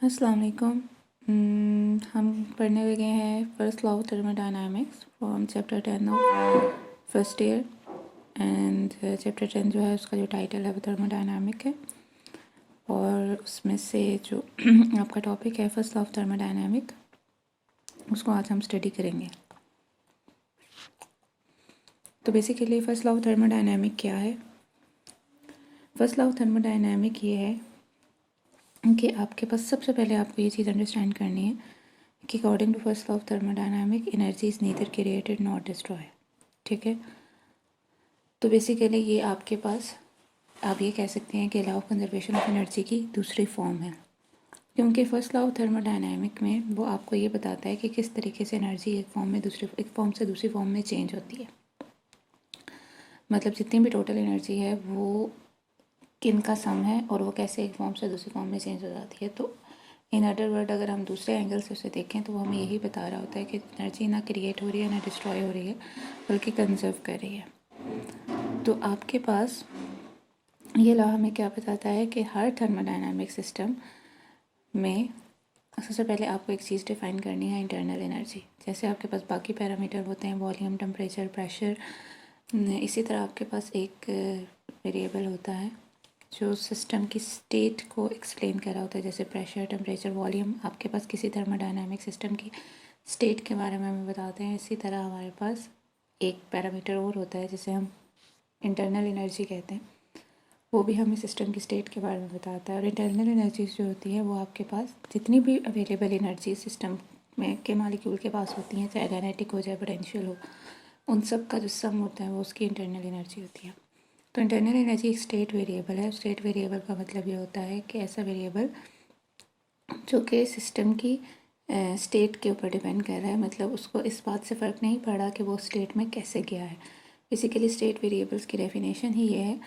अस्सलाम वालेकुम। हम पढ़ने लगे हैं first law of thermodynamics from chapter 10 of first year. And chapter 10 जो है उसका जो टाइटल है वो थर्मोडायनामिक है, और उसमें से जो आपका टॉपिक है फर्स्ट लॉ ऑफ थर्मोडायनामिक, उसको आज हम स्टडी करेंगे। तो basically first law of thermodynamic क्या है? फर्स्ट लॉ ऑफ थर्मोडायनामिक ये है कि आपके पास सबसे पहले आपको ये चीज़ अंडरस्टैंड करनी है कि according to first law of thermodynamic energy is neither created not destroy. ठीक है, तो बेसिकली ये आपके पास आप ये कह सकते हैं कि law of conservation of energy की दूसरी फॉर्म है, क्योंकि फर्स्ट लॉ ऑफ थर्मोडायनामिक में वो आपको ये बताता है कि किस तरीके से एनर्जी एक फॉर्म से दूसरी फॉर्म में चेंज होती है। मतलब जितनी भी टोटल एनर्जी है वो किन का सम है और वो कैसे एक फॉर्म से दूसरी फॉर्म में चेंज हो जाती है। तो इन अदर वर्ड अगर हम दूसरे एंगल से उसे देखें तो वो हमें यही बता रहा होता है कि एनर्जी ना क्रिएट हो रही है ना डिस्ट्रॉय हो रही है, बल्कि कंजर्व कर रही है। तो आपके पास ये लॉ हमें क्या बताता है कि हर थर्मोडायनामिक सिस्टम में सबसे पहले आपको एक चीज़ डिफाइन करनी है, इंटरनल एनर्जी। जैसे आपके पास बाकी पैरामीटर होते हैं, वॉल्यूम, टेम्परेचर, प्रेशर, इसी तरह आपके पास एक वेरिएबल होता है जो सिस्टम की स्टेट को एक्सप्लेन कर रहा होता है। जैसे प्रेशर, टेम्परेचर, वॉल्यूम आपके पास किसी थर्मोडायनामिक सिस्टम की स्टेट के बारे में हमें बताते हैं। इसी तरह हमारे पास एक पैरामीटर और होता है जिसे हम इंटरनल एनर्जी कहते हैं, वो भी हमें सिस्टम की स्टेट के बारे में बताता है। और इंटरनल एनर्जीज जो होती है वो आपके पास जितनी भी अवेलेबल एनर्जी सिस्टम में के मालिक्यूल के पास होती हैं, चाहे काइनेटिक हो चाहे पोटेंशियल हो, उन सब का जो सम होता है वो उसकी इंटरनल एनर्जी होती है। तो इंटरनल एनर्जी एक स्टेट वेरिएबल है। स्टेट वेरिएबल का मतलब ये होता है कि ऐसा वेरिएबल जो कि सिस्टम की स्टेट के ऊपर डिपेंड कर रहा है, मतलब उसको इस बात से फ़र्क नहीं पड़ा कि वो स्टेट में कैसे गया है। बेसिकली स्टेट वेरिएबल्स की डेफिनेशन ही ये है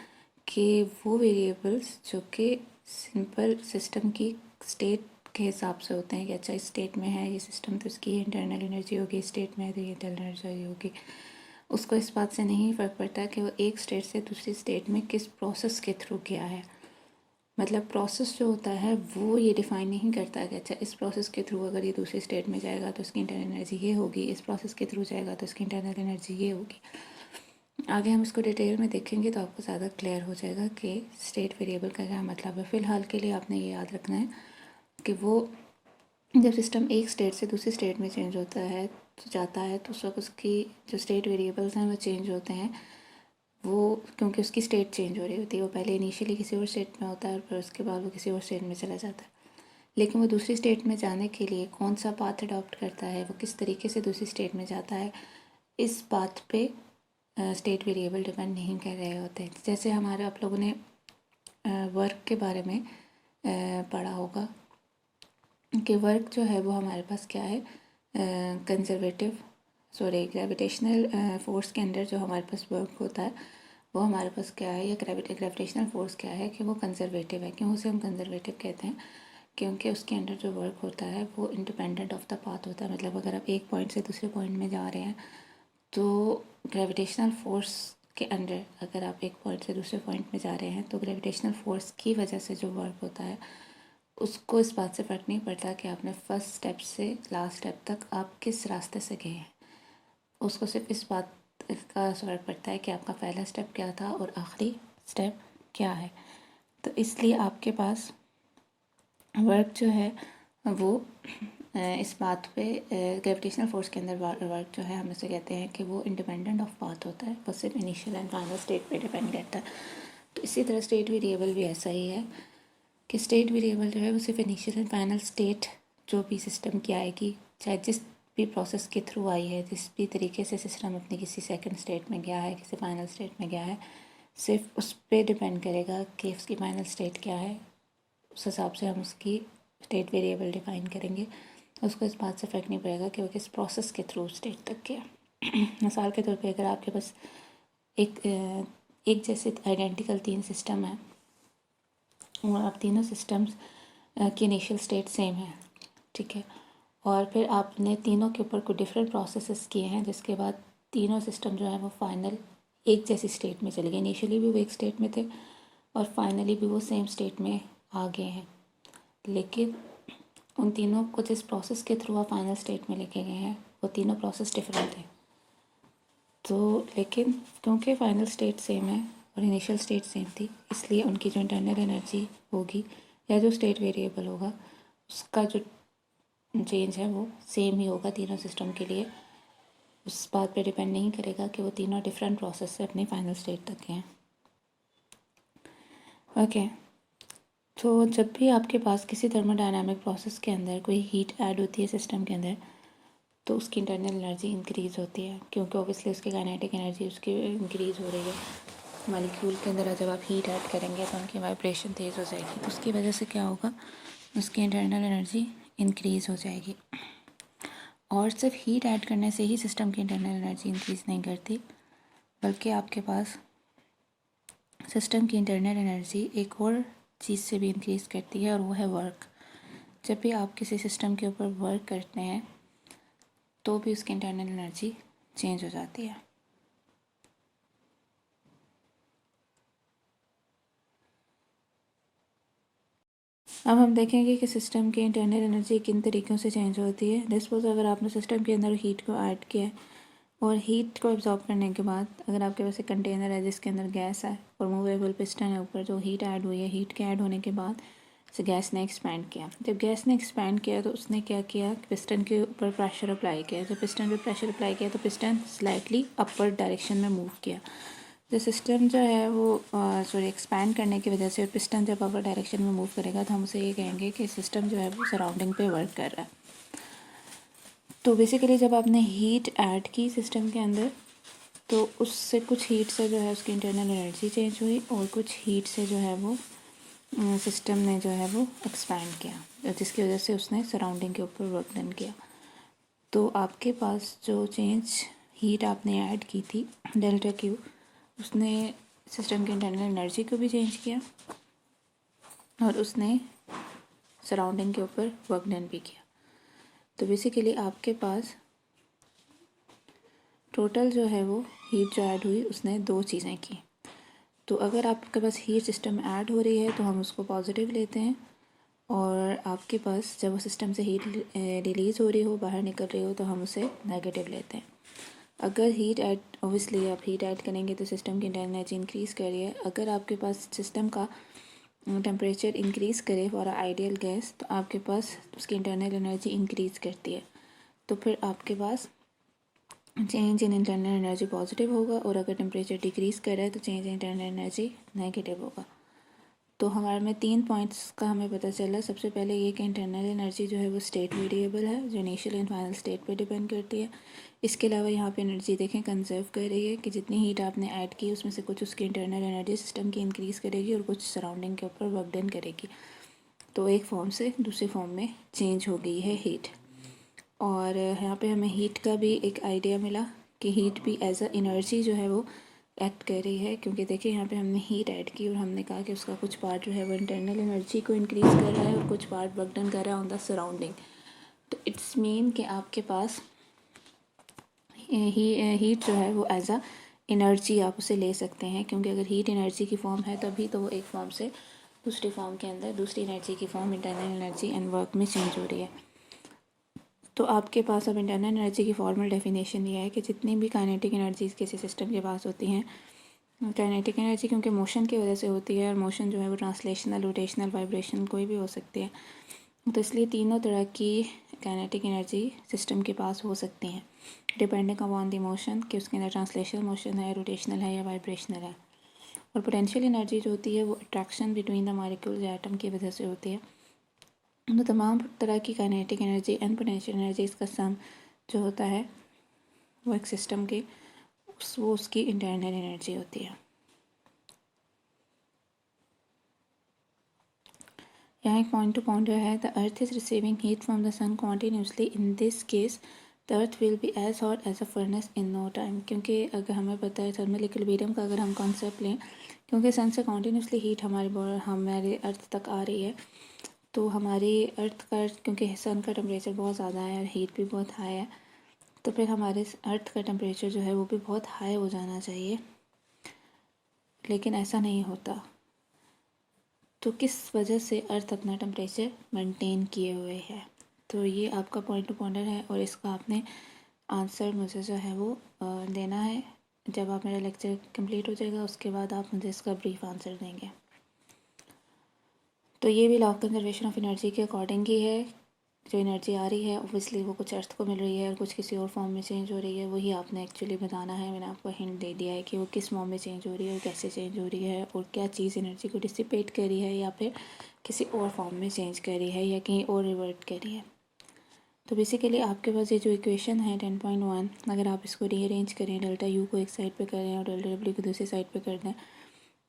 कि वो वेरिएबल्स जो कि सिंपल सिस्टम की स्टेट के हिसाब से होते हैं कि अच्छा इस स्टेट में है ये सिस्टम तो इसकी इंटरनल एनर्जी होगी, स्टेट में है तो ये इंटरनल एनर्जी होगी। उसको इस बात से नहीं फ़र्क पड़ता कि वो एक स्टेट से दूसरी स्टेट में किस प्रोसेस के थ्रू गया है। मतलब प्रोसेस जो होता है वो ये डिफ़ाइन नहीं करता कि अच्छा इस प्रोसेस के थ्रू अगर ये दूसरी स्टेट में जाएगा तो इसकी इंटरनल एनर्जी ये होगी, इस प्रोसेस के थ्रू जाएगा तो इसकी इंटरनल एनर्जी ये होगी। आगे हम इसको डिटेल में देखेंगे तो आपको ज़्यादा क्लियर हो जाएगा कि स्टेट वेरिएबल का क्या मतलब है। फ़िलहाल के लिए आपने ये याद रखना है कि वो जब सिस्टम एक स्टेट से दूसरी स्टेट में चेंज होता है तो जाता है तो उस वक्त उसकी जो स्टेट वेरिएबल्स हैं वो चेंज होते हैं। वो क्योंकि उसकी स्टेट चेंज हो रही होती है, वो पहले इनिशियली किसी और स्टेट में होता है और फिर उसके बाद वो किसी और स्टेट में चला जाता है। लेकिन वो दूसरी स्टेट में जाने के लिए कौन सा पाथ अडॉप्ट करता है, वो किस तरीके से दूसरी स्टेट में जाता है, इस बात पे स्टेट वेरिएबल डिपेंड नहीं कर रहे होते हैं। जैसे हमारे आप लोगों ने वर्क के बारे में पढ़ा होगा कि वर्क जो है वो हमारे पास क्या है, ग्रेविटेशनल फोर्स के अंदर जो हमारे पास वर्क होता है वो हमारे पास क्या है, या ग्रेविटेशनल फोर्स क्या है कि वो कंजर्वेटिव है। क्यों उसे हम कंजर्वेटिव कहते हैं? क्योंकि उसके अंदर जो वर्क होता है वो इंडिपेंडेंट ऑफ द पाथ होता है। मतलब अगर आप एक पॉइंट से दूसरे पॉइंट में जा रहे हैं तो ग्रेविटेशनल फोर्स के अंडर अगर आप एक पॉइंट से दूसरे पॉइंट में जा रहे हैं तो ग्रेविटेशनल फोर्स की वजह से जो वर्क होता है उसको इस बात से फ़र्क नहीं पड़ता कि आपने फर्स्ट स्टेप से लास्ट स्टेप तक आप किस रास्ते से गए हैं। उसको सिर्फ इस बात का फ़र्क पड़ता है कि आपका पहला स्टेप क्या था और आखिरी स्टेप क्या है। तो इसलिए आपके पास वर्क जो है वो इस बात पे ग्रेविटेशनल फोर्स के अंदर वर्क जो है हम इसे कहते हैं कि वो इंडिपेंडेंट ऑफ पाथ होता है, वो सिर्फ इनिशियल एंड फाइनल स्टेट पे डिपेंड करता है। तो इसी तरह स्टेट वेरिएबल भी ऐसा ही है कि स्टेट वेरिएबल जो है वो सिर्फ इनिशियल एंड फाइनल स्टेट जो भी सिस्टम की आएगी, चाहे जिस भी प्रोसेस के थ्रू आई है, जिस भी तरीके से सिस्टम अपनी किसी सेकंड स्टेट में गया है, किसी फाइनल स्टेट में गया है, सिर्फ उस पर डिपेंड करेगा कि उसकी फाइनल स्टेट क्या है। उस हिसाब से हम उसकी स्टेट वेरिएबल डिफाइन करेंगे। उसको इस बात से फ़र्क नहीं पड़ेगा कि वो किस प्रोसेस के थ्रू स्टेट तक गया। मिसाल के तौर पे अगर आपके पास एक जैसे आइडेंटिकल 3 सिस्टम है और आप तीनों सिस्टम्स की इनिशियल स्टेट सेम है, ठीक है, और फिर आपने तीनों के ऊपर कुछ डिफरेंट प्रोसेसेस किए हैं जिसके बाद तीनों सिस्टम जो है वो फाइनल एक जैसी स्टेट में चले गए। इनिशियली भी वो एक स्टेट में थे और फाइनली भी वो सेम स्टेट में आ गए हैं। लेकिन उन तीनों को जिस प्रोसेस के थ्रू आप फाइनल स्टेट में लेके गए हैं वो तीनों प्रोसेस डिफरेंट है। तो लेकिन क्योंकि फाइनल स्टेट सेम है और इनिशियल स्टेट सेम थी, इसलिए उनकी जो इंटरनल एनर्जी होगी या जो स्टेट वेरिएबल होगा उसका जो चेंज है वो सेम ही होगा तीनों सिस्टम के लिए। उस बात पे डिपेंड नहीं करेगा कि वो तीनों डिफरेंट प्रोसेस से अपनी फाइनल स्टेट तक गए हैं। ओके, तो जब भी आपके पास किसी थर्मोडायनामिक प्रोसेस के अंदर कोई हीट ऐड होती है सिस्टम के अंदर, तो उसकी इंटरनल एनर्जी इंक्रीज़ होती है, क्योंकि ऑब्वियसली उसकी काइनेटिक एनर्जी उसकी इंक्रीज़ हो रही है। मॉलिक्यूल के अंदर जब आप हीट ऐड करेंगे तो उनकी वाइब्रेशन तेज़ हो जाएगी, तो उसकी वजह से क्या होगा, उसकी इंटरनल एनर्जी इंक्रीज़ हो जाएगी। और सिर्फ हीट ऐड करने से ही सिस्टम की इंटरनल एनर्जी इंक्रीज़ नहीं करती, बल्कि आपके पास सिस्टम की इंटरनल एनर्जी एक और चीज़ से भी इंक्रीज़ करती है, और वो है वर्क। जब भी आप किसी सिस्टम के ऊपर वर्क करते हैं तो भी उसकी इंटरनल एनर्जी चेंज हो जाती है। अब हम देखेंगे कि सिस्टम की इंटरनल एनर्जी किन तरीक़ों से चेंज होती है। सपोज अगर आपने सिस्टम के अंदर हीट को ऐड किया है और हीट को एब्जॉर्ब करने के बाद अगर आपके पास एक कंटेनर है जिसके अंदर गैस है और मूवेबल पिस्टन है ऊपर, जो हीट ऐड हुई है, हीट के ऐड होने के बाद से गैस ने एक्सपैंड किया। जब गैस ने एक्सपैंड किया तो उसने क्या किया, पिस्टन के ऊपर प्रेशर अप्लाई किया। जब पिस्टन पे प्रेशर अप्लाई किया तो पिस्टन स्लाइटली अपर डायरेक्शन में मूव किया। जो सिस्टम जो है वो एक्सपैंड करने की वजह से पिस्टन जब अपर डायरेक्शन में मूव करेगा तो हम उसे ये कहेंगे कि सिस्टम जो है वो सराउंडिंग पे वर्क कर रहा है। तो बेसिकली जब आपने हीट ऐड की सिस्टम के अंदर तो उससे कुछ हीट से जो है उसकी इंटरनल एनर्जी चेंज हुई और कुछ हीट से जो है वो सिस्टम ने जो है वो एक्सपैंड किया, जिसकी वजह से उसने सराउंडिंग के ऊपर वर्क डन किया। तो आपके पास जो चेंज हीट आपने ऐड की थी डेल्टा क्यू, उसने सिस्टम की इंटरनल एनर्जी को भी चेंज किया और उसने सराउंडिंग के ऊपर वर्क डन भी किया। तो बेसिकली आपके पास टोटल जो है वो हीट जो ऐड हुई उसने दो चीज़ें की। तो अगर आपके पास हीट सिस्टम ऐड हो रही है तो हम उसको पॉजिटिव लेते हैं, और आपके पास जब वो सिस्टम से हीट रिलीज़ हो रही हो, बाहर निकल रही हो, तो हम उसे नेगेटिव लेते हैं। अगर हीट ऐड, ऑब्वियसली आप हीट ऐड करेंगे तो सिस्टम की इंटरनल एनर्जी इंक्रीज़ करिए। अगर आपके पास सिस्टम का टेम्परेचर इंक्रीज़ करे फॉर आइडियल गैस तो आपके पास उसकी इंटरनल एनर्जी इंक्रीज़ करती है, तो फिर आपके पास change in internal energy positive होगा। और अगर टेम्परेचर डिक्रीज़ कर रहा है तो change in internal energy negative होगा। तो हमारे में 3 पॉइंट्स का हमें पता चला। सबसे पहले ये कि इंटरनल एनर्जी जो है वो स्टेट वेरिएबल है, जो इनिशियल एंड फाइनल स्टेट पे डिपेंड करती है। इसके अलावा यहाँ पे एनर्जी देखें कंजर्व कर रही है कि जितनी हीट आपने ऐड की उसमें से कुछ उसकी इंटरनल एनर्जी सिस्टम की इंक्रीज़ करेगी और कुछ सराउंडिंग के ऊपर वर्क डन करेगी। तो एक फॉर्म से दूसरे फॉर्म में चेंज हो गई है हीट। और यहाँ पे हमें हीट का भी एक आइडिया मिला कि हीट भी एज अ एनर्जी जो है वो एक्ट कर रही है, क्योंकि देखिए यहाँ पे हमने हीट ऐड की और हमने कहा कि उसका कुछ पार्ट जो है वो इंटरनल एनर्जी को इंक्रीज़ कर रहा है और कुछ पार्ट वर्क डन कर रहा है ऑन द सराउंडिंग। तो इट्स मीन कि आपके पास हीट जो है वो एज अ एनर्जी आप उसे ले सकते हैं, क्योंकि अगर हीट एनर्जी की फॉर्म है तभी तो वो एक फॉर्म से दूसरी फॉर्म के अंदर दूसरी एनर्जी की form internal energy and work में चेंज हो रही है। तो आपके पास अब इंटरनल एनर्जी की फॉर्मल डेफिनेशन ये है कि जितनी भी काइनेटिक एनर्जीज किसी सिस्टम के पास होती हैं, काइनेटिक एनर्जी क्योंकि मोशन की वजह से होती है और मोशन जो है वो ट्रांसलेशनल, रोटेशनल, वाइब्रेशन कोई भी हो सकती है, तो इसलिए तीनों तरह की काइनेटिक एनर्जी सिस्टम के पास हो सकती हैं डिपेंडिंग अपॉन द मोशन, कि उसके अंदर ट्रांसलेशनल मोशन है, रोटेशनल है या वाइब्रेशनल है। और पोटेंशियल एनर्जी जो होती है वो अट्रैक्शन बिटवीन द मॉलिक्यूल्स या एटम की वजह से होती है। तो तमाम तरह की kinetic energy and potential energy इसका सम जो होता है वो एक सिस्टम की वो उसकी इंटरनल एनर्जी होती है। यहाँ एक पॉइंट टू पॉइंट है, the earth is receiving heat from the sun continuously, in this case the earth will be as hot as a furnace in no time. क्योंकि अगर हमें पता है थर्मल इक्विलिब्रियम का अगर हम कॉन्सेप्ट लें, क्योंकि सन से कॉन्टीन्यूसली हीट हमारे अर्थ तक आ रही है, तो हमारी अर्थ का, क्योंकि सन का टेम्परेचर बहुत ज़्यादा है और हीट भी बहुत हाई है, तो फिर हमारे अर्थ का टेम्परेचर जो है वो भी बहुत हाई हो जाना चाहिए, लेकिन ऐसा नहीं होता। तो किस वजह से अर्थ अपना टेम्परेचर मेंटेन किए हुए है। तो ये आपका पॉइंट टू पॉइंटर है और इसका आपने आंसर मुझे जो है वो देना है। जब आप मेरा लेक्चर कंप्लीट हो जाएगा उसके बाद आप मुझे इसका ब्रीफ आंसर देंगे। तो ये भी law of conservation of energy के अकॉर्डिंग ही है। जो एनर्जी आ रही है ऑब्वियसली वो कुछ अर्थ को मिल रही है और कुछ किसी और फॉर्म में चेंज हो रही है, वही आपने एक्चुअली बताना है। मैंने आपको हिंट दे दिया है कि वो किस फॉर्म में चेंज हो रही है और कैसे चेंज हो रही है और क्या चीज़ एनर्जी को डिसिपेट कर रही है या फिर किसी और फॉर्म में चेंज कर रही है या कहीं और रिवर्ट कर रही है। तो बेसिकली आपके पास ये जो इक्वेशन है 10.1, अगर आप इसको रीअरेंज करें, डेल्टा यू को एक साइड पे करें और डेल्टा डब्ल्यू को दूसरी साइड पे कर दें,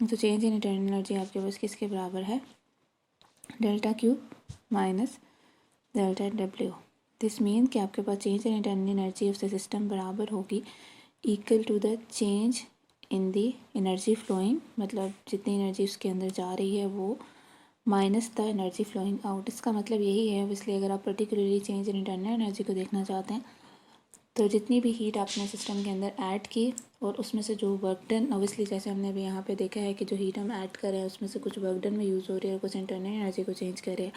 तो चेंज इन इंटरनल एनर्जी आपके पास किसके बराबर है, delta Q minus delta W. This mean कि आपके पास change in internal energy of the system बराबर होगी equal to the change in the energy flowing, मतलब जितनी एनर्जी उसके अंदर जा रही है वो minus the energy flowing out. इसका मतलब यही है, इसलिए अगर आप particularly change in internal energy को देखना चाहते हैं तो जितनी भी हीट आपने सिस्टम के अंदर ऐड की और उसमें से जो वर्क डन, ऑब्वियसली जैसे हमने अभी यहाँ पे देखा है कि जो हीट हम ऐड कर रहे हैं उसमें से कुछ वर्क डन में यूज़ हो रही है और कुछ इंटरनल एनर्जी को चेंज कर रहे हैं।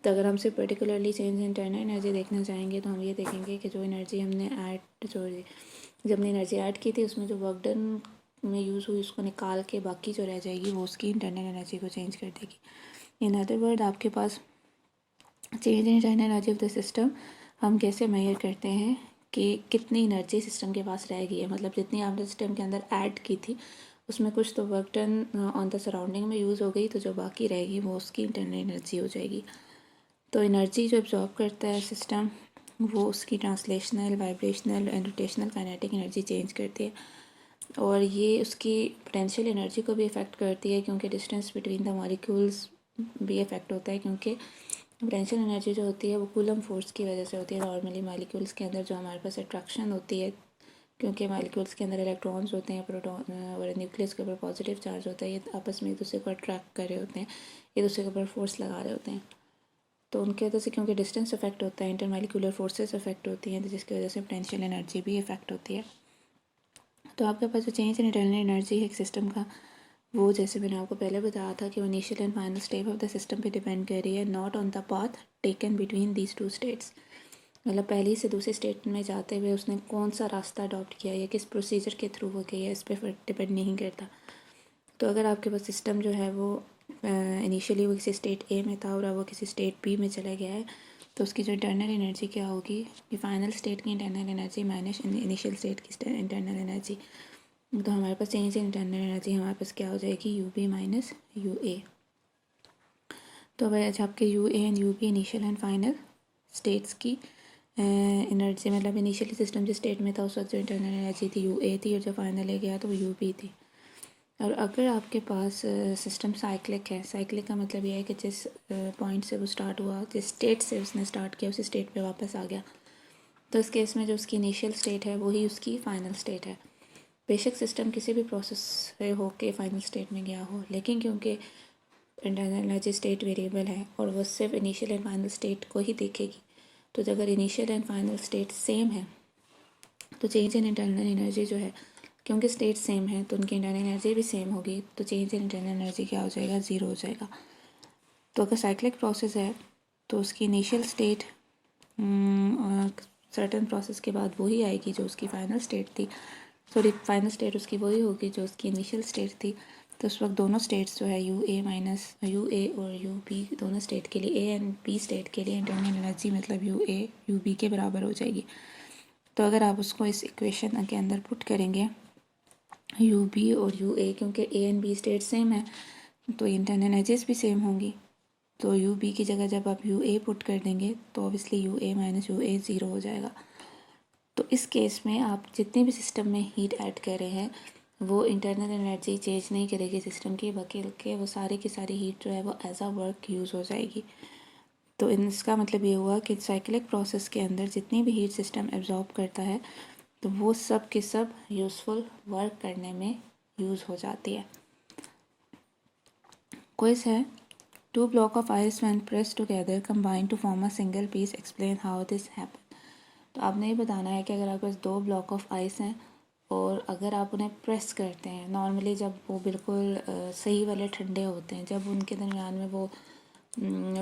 तो अगर हम सिर्फ particularly change in internal energy देखना चाहेंगे तो हम ये देखेंगे कि जो एनर्जी हमने ऐड जब हमने एनर्जी ऐड की थी उसमें जो वर्क डन में यूज़ हुई उसको निकाल के बाकी जो रह जाएगी वो उसकी इंटरनल एनर्जी को चेंज कर देगी। इन अदर वर्ड आपके पास change in internal energy of the system हम कैसे मेजर करते हैं कि कितनी एनर्जी सिस्टम के पास रह गई है, मतलब जितनी आपने सिस्टम के अंदर ऐड की थी उसमें कुछ तो work done on the surrounding में यूज़ हो गई, तो जो बाकी रहेगी वो उसकी इंटरनल एनर्जी हो जाएगी। तो एनर्जी जो एब्जॉर्ब करता है सिस्टम वो उसकी translational, vibrational and rotational kinetic energy change करती है और ये उसकी पोटेंशियल एनर्जी को भी इफ़ेक्ट करती है, क्योंकि डिस्टेंस बिटवीन द मॉलिक्यूल्स भी इफ़ेक्ट होता है, क्योंकि पोटेंशियल एनर्जी जो होती है वो कूलम फोर्स की वजह से होती है। नॉर्मली मॉलिक्यूल्स के अंदर जो हमारे पास अट्रैक्शन होती है, क्योंकि मॉलिक्यूल्स के अंदर इलेक्ट्रॉन्स होते हैं, प्रोटॉन और न्यूक्लियस के ऊपर पॉजिटिव चार्ज होता है, ये आपस में एक दूसरे को अट्रैक्ट कर रहे होते हैं, एक दूसरे के ऊपर फोर्स लगा रहे होते हैं। तो उनकी वजह से क्योंकि डिस्टेंस इफेक्ट होता है, इंटरमॉलिक्यूलर फोर्सेस इफेक्ट होती हैं, तो जिसकी वजह से पोटेंशियल एनर्जी भी इफेक्ट होती है। तो आपके पास जो चेंज इन इंटरनल एनर्जी है एक सिस्टम का, वो जैसे मैंने आपको पहले बताया था कि वो initial and final state of the system पे डिपेंड कर रही है, not on the path taken between these two states. मतलब पहली से दूसरी स्टेट में जाते हुए उसने कौन सा रास्ता अडॉप्ट किया या किस प्रोसीजर के थ्रू वो गई है, इस पर डिपेंड नहीं करता। तो अगर आपके पास सिस्टम जो है वो इनिशियली वो किसी स्टेट ए में था और अब वो किसी स्टेट बी में चला गया है, तो उसकी जो इंटरनल एनर्जी क्या होगी, कि फाइनल स्टेट की internal energy minus initial state की इंटरनल एनर्जी। तो हमारे पास चेंज इन इंटरनल एनर्जी हमारे पास क्या हो जाएगी, U B minus U A. तो भाई अच्छा आपके U A and U B initial and final states की एनर्जी, मतलब इनिशियली सिस्टम जिस स्टेट में था उस वक्त जो इंटरनल एनर्जी थी यू ए थी और जो फाइनल ले गया तो वो यू बी थी। और अगर आपके पास सिस्टम साइक्लिक है, साइक्लिक का मतलब ये है कि जिस पॉइंट से वो स्टार्ट हुआ, जिस स्टेट से उसने स्टार्ट किया उसी स्टेट पे वापस आ गया, तो इस केस में जो उसकी इनिशियल स्टेट है वही उसकी फ़ाइनल स्टेट है। बेशक सिस्टम किसी भी प्रोसेस से होके फाइनल स्टेट में गया हो, लेकिन क्योंकि इंटरनल एनर्जी स्टेट वेरिएबल है और वो सिर्फ इनिशियल एंड फाइनल स्टेट को ही देखेगी, तो अगर initial and final state same है तो चेंज इन इंटरनल एनर्जी जो है, क्योंकि स्टेट सेम है तो उनकी इंटरनल एनर्जी भी सेम होगी, तो चेंज इन इंटरनल एनर्जी क्या हो जाएगा, ज़ीरो हो जाएगा। तो अगर साइक्लिक प्रोसेस है तो उसकी इनिशियल स्टेट सर्टन प्रोसेस के बाद वही आएगी जो उसकी फ़ाइनल स्टेट थी, सॉरी फाइनल स्टेट उसकी वही होगी जो उसकी इनिशियल स्टेट थी। तो उस वक्त दोनों स्टेट्स जो है यू ए माइनस यू ए और यू बी दोनों स्टेट के लिए, ए एंड बी स्टेट के लिए इंटरनल एनर्जी मतलब यू ए यू बी के बराबर हो जाएगी। तो अगर आप उसको इस इक्वेशन के अंदर पुट करेंगे यू बी और यू ए, क्योंकि A and B state same है तो इंटरनल एनर्जीज भी सेम होंगी, तो यू बी की जगह जब आप यू ए पुट कर देंगे तो obviously U A minus U A zero हो जाएगा। तो इस केस में आप जितनी भी सिस्टम में हीट ऐड कर रहे हैं वो इंटरनल एनर्जी चेंज नहीं करेगी सिस्टम की, बल्कि वो सारी की सारी हीट जो है वो एज अ वर्क यूज़ हो जाएगी। तो इसका मतलब ये हुआ कि साइक्लिक प्रोसेस के अंदर जितनी भी हीट सिस्टम एब्जॉर्ब करता है तो वो सब के सब यूज़फुल वर्क करने में यूज़ हो जाती है। क्विज है, two block of ice when pressed together combine to form a single piece, explain how this happen. तो आपने ये बताना है कि अगर आपके पास दो ब्लॉक ऑफ आइस हैं और अगर आप उन्हें प्रेस करते हैं नॉर्मली, जब वो बिल्कुल सही वाले ठंडे होते हैं, जब उनके दरमियान में वो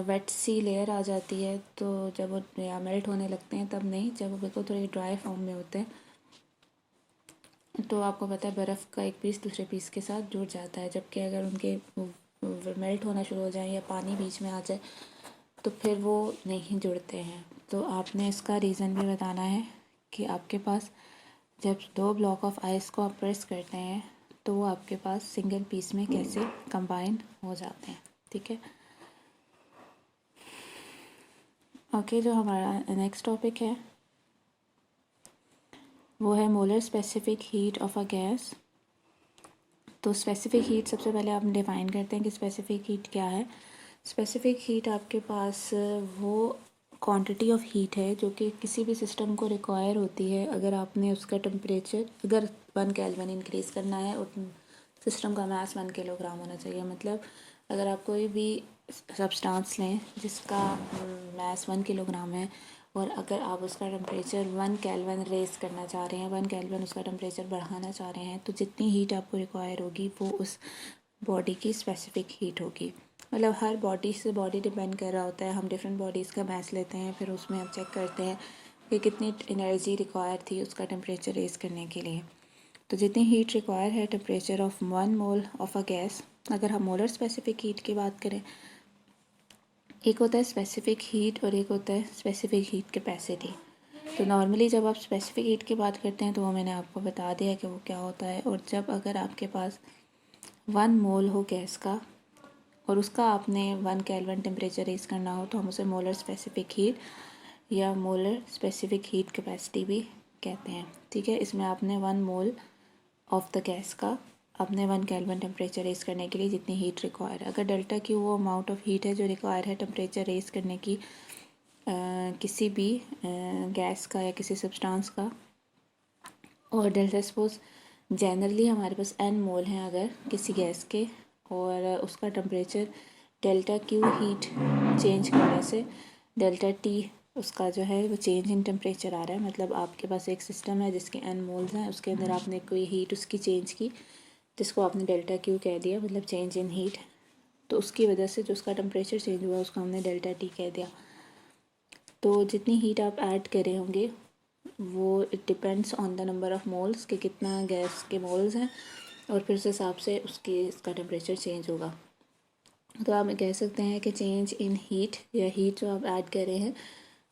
वेट सी लेयर आ जाती है, तो जब वो या मेल्ट होने लगते हैं तब नहीं, जब वो बिल्कुल थोड़ी ड्राई फॉर्म में होते हैं तो आपको पता है बर्फ़ का एक पीस दूसरे पीस के साथ जुड़ जाता है। जबकि अगर उनके मेल्ट होना शुरू हो जाए या पानी बीच में आ जाए तो फिर वो नहीं जुड़ते हैं। तो आपने इसका रीज़न भी बताना है कि आपके पास जब 2 ब्लॉक ऑफ आइस को आप प्रेस करते हैं तो वो आपके पास सिंगल पीस में कैसे कंबाइन हो जाते हैं। ठीक है, ओके। जो हमारा नेक्स्ट टॉपिक है वो है molar specific heat of a gas. तो स्पेसिफिक हीट सबसे पहले आप डिफ़ाइन करते हैं कि स्पेसिफिक हीट क्या है। स्पेसिफिक हीट आपके पास वो क्वांटिटी ऑफ हीट है जो कि किसी भी सिस्टम को रिक्वायर होती है। अगर आपने उसका टेम्परेचर अगर 1 केल्विन इंक्रीज़ करना है और सिस्टम का मास 1 किलोग्राम होना चाहिए। मतलब अगर आप कोई भी सब्सटेंस लें जिसका मास 1 किलोग्राम है और अगर आप उसका टेम्परेचर 1 केल्विन रेज़ करना चाह रहे हैं, 1 केल्विन उसका टेम्परेचर बढ़ाना चाह रहे हैं, तो जितनी हीट आपको रिक्वायर होगी वो उस बॉडी की स्पेसिफिक हीट होगी। मतलब हर बॉडी से बॉडी डिपेंड कर रहा होता है। हम डिफरेंट बॉडीज़ का मास लेते हैं, फिर उसमें हम चेक करते हैं कि कितनी एनर्जी रिक्वायर थी उसका टेम्परेचर रेज़ करने के लिए। तो जितनी हीट रिक्वायर है temperature of 1 mole of a gas, अगर हम मोलर स्पेसिफिक हीट की बात करें, एक होता है स्पेसिफिक हीट और एक होता है स्पेसिफिक हीट कैपेसिटी। तो नॉर्मली जब आप स्पेसिफिक हीट की बात करते हैं तो वो मैंने आपको बता दिया कि वो क्या होता है। और जब अगर आपके पास 1 मोल हो गैस का और उसका आपने 1 केल्विन टेम्परेचर रेज़ करना हो तो हम उसे मोलर स्पेसिफिक हीट या मोलर स्पेसिफिक हीट कैपेसिटी भी कहते हैं। ठीक है, इसमें आपने 1 मोल ऑफ द गैस का आपने 1 केल्विन टेम्परेचर रेज़ करने के लिए जितनी हीट रिक्वायर है, अगर डेल्टा की वो अमाउंट ऑफ हीट है जो रिक्वायर है टेम्परेचर रेज़ करने की किसी भी गैस का या किसी सब्सटेंस का, और डेल्टा सपोज जनरली हमारे पास n मोल हैं अगर किसी गैस के, और उसका temperature delta Q heat change करने से डेल्टा टी उसका जो है वो चेंज इन टेम्परेचर आ रहा है। मतलब आपके पास एक सिस्टम है जिसके n मोल्स हैं, उसके अंदर आपने कोई हीट उसकी चेंज की जिसको आपने डेल्टा क्यू कह दिया, मतलब चेंज इन हीट। तो उसकी वजह से जो उसका टेम्परेचर चेंज हुआ उसको हमने डेल्टा टी कह दिया। तो जितनी हीट आप ऐड करे होंगे वो it depends on the number of moles कि कितना गैस के मोल्स हैं, और फिर उस हिसाब से इसका टेम्परेचर चेंज होगा। तो आप कह सकते हैं कि चेंज इन हीट या हीट जो आप ऐड कर रहे हैं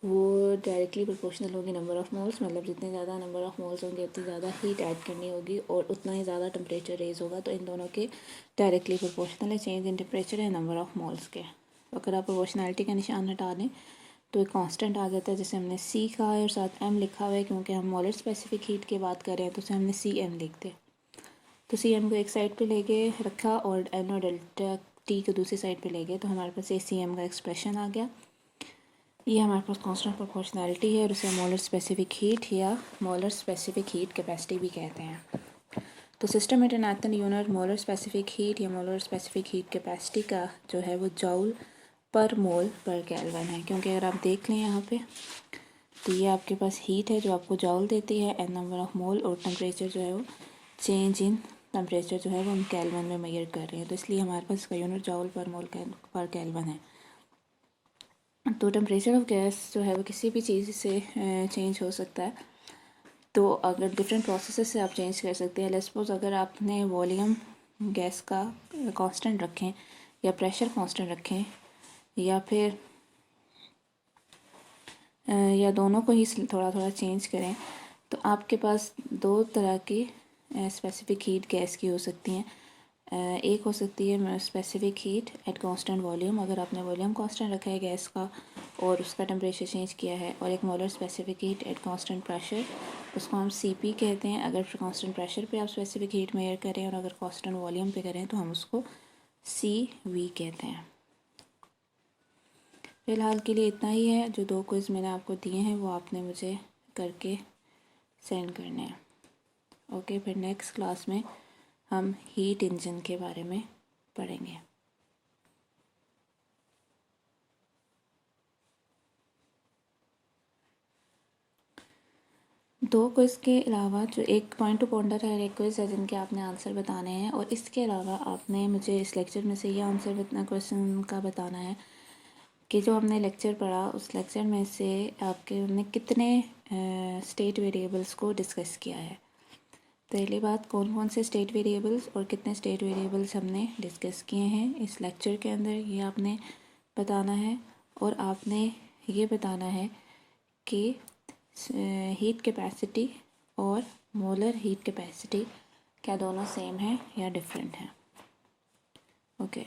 वो डायरेक्टली प्रोपोर्शनल होगी नंबर ऑफ़ मोल्स। मतलब जितने ज़्यादा नंबर ऑफ़ मोल्स होंगे उतनी ज़्यादा हीट ऐड करनी होगी और उतना ही ज़्यादा टेम्परेचर रेज़ होगा। तो इन दोनों के डायरेक्टली प्रोपोर्शनल है चेंज इन टेम्परेचर या नंबर ऑफ़ मोल्स के। अगर आप प्रोपोर्शनैलिटी का निशान हटा दें तो एक कांस्टेंट आ जाता है जिसे हमने सी कहा है और साथ एम लिखा हुआ है, क्योंकि हम मोलर स्पेसिफिक हीट की बात कर रहे हैं तो उसे हमने सी एम लिखते हैं। तो सी एम को एक साइड पे लेके रखा और एन और डेल्टा टी को दूसरी साइड पे ले गए, तो हमारे पास ए सी एम का एक्सप्रेशन आ गया। ये हमारे पास कांस्टेंट प्रोपोर्शनैलिटी है और उसे मोलर स्पेसिफिक हीट या मोलर स्पेसिफिक हीट कैपेसिटी भी कहते हैं। तो system international unit molar specific heat या मोलर स्पेसिफिक हीट कैपेसिटी का जो है वो जूल पर मोल पर केल्विन है। क्योंकि अगर आप देख लें यहाँ पे तो ये आपके पास हीट है जो आपको जॉल देती है एन नंबर ऑफ़ मोल, और टेम्परेचर जो है वो चेंज इन टेम्परेचर जो है वो हम केल्विन में मेजर कर रहे हैं। तो इसलिए हमारे पास इसका यूनिट जॉल पर मोल पर केल्विन है। तो टेम्परेचर ऑफ गैस जो है वो किसी भी चीज़ से चेंज हो सकता है। तो अगर डिफरेंट प्रोसेस से आप चेंज कर सकते हैं। लेट्स सपोज अगर आपने वॉल्यूम गैस का कांस्टेंट रखें या प्रेशर कांस्टेंट रखें या फिर या दोनों को ही थोड़ा थोड़ा चेंज करें, तो आपके पास 2 तरह की स्पेसिफिक हीट गैस की हो सकती हैं। एक हो सकती है specific heat at constant volume, अगर आपने वॉल्यूम कांस्टेंट रखा है गैस का और उसका टेम्परेचर चेंज किया है, और एक molar specific heat at constant pressure, उसको हम सीपी कहते हैं। अगर कांस्टेंट प्रेशर पे आप स्पेसिफिक हीट मेजर करें और अगर कांस्टेंट वॉल्यूम पे करें तो हम उसको CV कहते हैं। फ़िलहाल के लिए इतना ही है। जो 2 क्विज़ मैंने आपको दिए हैं वो आपने मुझे करके सेंड करने हैं। ओके, फिर नेक्स्ट क्लास में हम हीट इंजन के बारे में पढ़ेंगे। दो क्विज़ के अलावा जो एक पॉइंट टू पॉइंटर है, एक क्विज़ है जिनके आपने आंसर बताने हैं, और इसके अलावा आपने मुझे इस लेक्चर में से ये आंसर क्वेश्चन का बताना है कि जो हमने लेक्चर पढ़ा उस लेक्चर में से आपके हमने कितने स्टेट वेरिएबल्स को डिस्कस किया है। पहली बात, कौन कौन से स्टेट वेरिएबल्स और कितने स्टेट वेरिएबल्स हमने डिस्कस किए हैं इस लेक्चर के अंदर, ये आपने बताना है। और आपने ये बताना है कि हीट कैपेसिटी और मोलर हीट कैपेसिटी क्या दोनों सेम है या डिफरेंट है। ओके।